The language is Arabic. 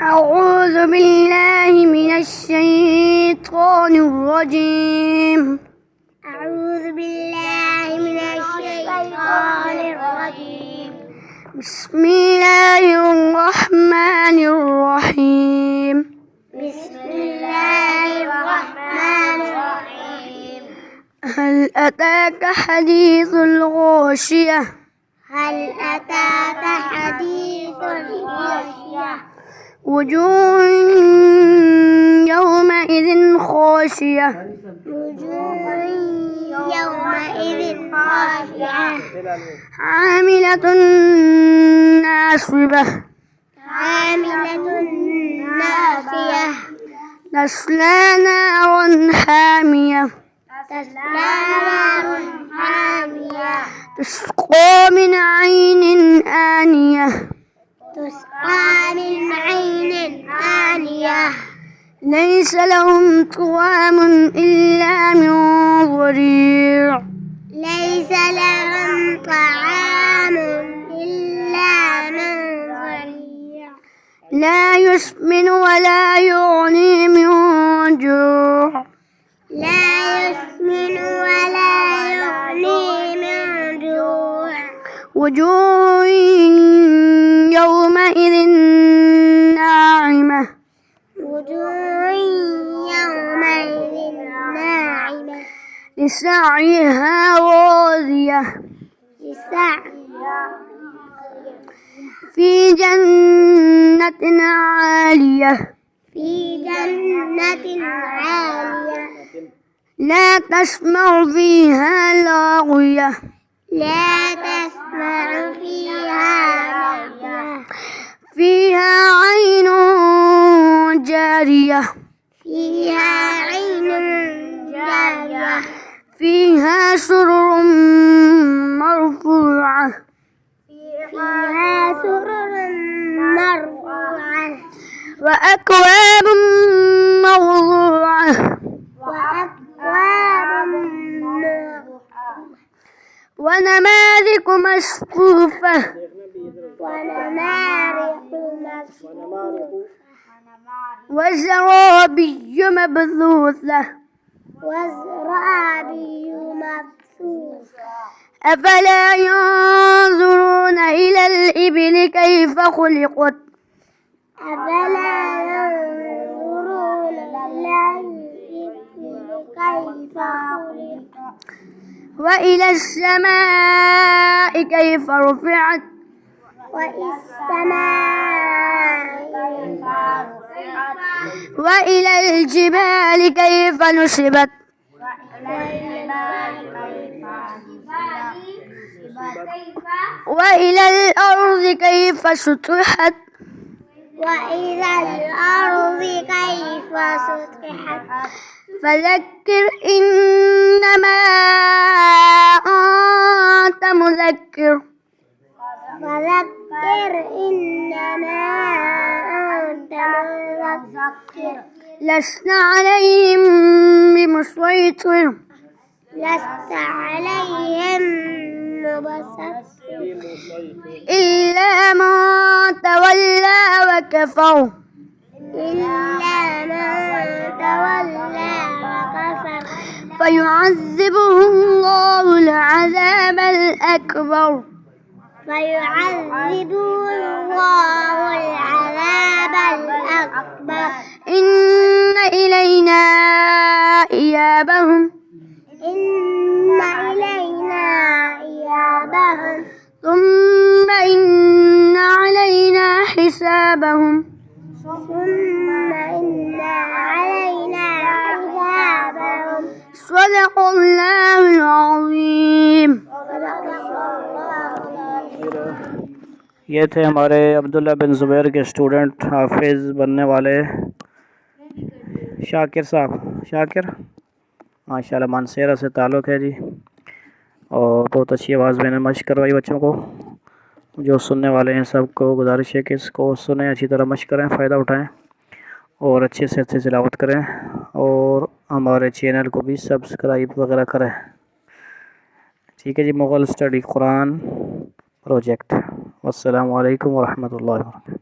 أعوذ بالله من الشيطان الرجيم. أعوذ بالله من الشيطان الرجيم. بسم الله الرحمن الرحيم. بسم الله الرحمن الرحيم. هل أتاك حديث الغاشية؟ هل أتاك حديث الغاشية؟ وجوه يومئذ خاشية. وجوه يومئذ خاشعة. عاملة ناصبة. عاملة ناصية. تصلى نارا حامية. تصلى نار حامية. تسقى من عين آنية. تسقى من عين آنية. ليس لهم طعام إلا من ضريع. ليس لهم طعام إلا من ضريع. لا يسمن ولا يغني من جوع. لا يسمن ولا يغني من جوع. وجوه يومئذ ناعمة. وجوه يومئذ ناعمة. لسعيها راضية. لسعيها في جنة عالية. في جنة عالية. لا تسمع فيها لاغية. لا تسمع فيها لغوا. فيها عين جارية. فيها عين جارية. فيها سرر مرفوعة. فيها سرر مرفوعة. وأكواب موضوعة. وأكواب مرفوعة. ونمارق مصفوفة. ونمارق مصفوفة. وزرابي مبثوثة. وزرابي مبثوثة. أفلا ينظرون إلى الإبل كيف خلقت. أفلا ينظرون إلى الإبل كيف خلقت. وإلى السماء كيف رفعت. والسماء كيف رفعت. وإلى الجبال كيف نصبت. وإلى الأرض كيف سطحت. وإلى الأرض كيف سطحت. فذكر إنما أنت مذكر. فذكر إنما أنت مذكر. لست عليهم بمسيطر. لست عليهم بمسيطر. إلا من تولى وكفر. إلا من تولى وكفر. فيعذبه الله العذاب الأكبر. فيعذبه الله العذاب الأكبر. إن إلينا إيابهم. إن إلينا إيابهم. ثم إن علينا حسابهم. ثم إن علينا حسابهم. صدق الله العظيم. ये थे हमारे अब्दुल्ला बिन ज़ुबैर के स्टूडेंट, हाफिज़ बनने वाले शाकिर साहब। शाकिर माशाल्लाह मानसेरा से ताल्लुक़ है जी, और बहुत अच्छी आवाज़ मैंने मश्क करवाई बच्चों को। जो सुनने वाले हैं सबको गुजारिश है कि इसको सुने, अच्छी तरह मश्क करें, फ़ायदा उठाएं और अच्छे से अच्छे तिलावत करें, और हमारे चैनल को भी सब्सक्राइब वगैरह करें। ठीक है जी। मुग़ल स्टडी कुरान प्रोजेक्ट। अस्सलामु अलैकुम वरहमतुल्लाहि वबरकातुहू।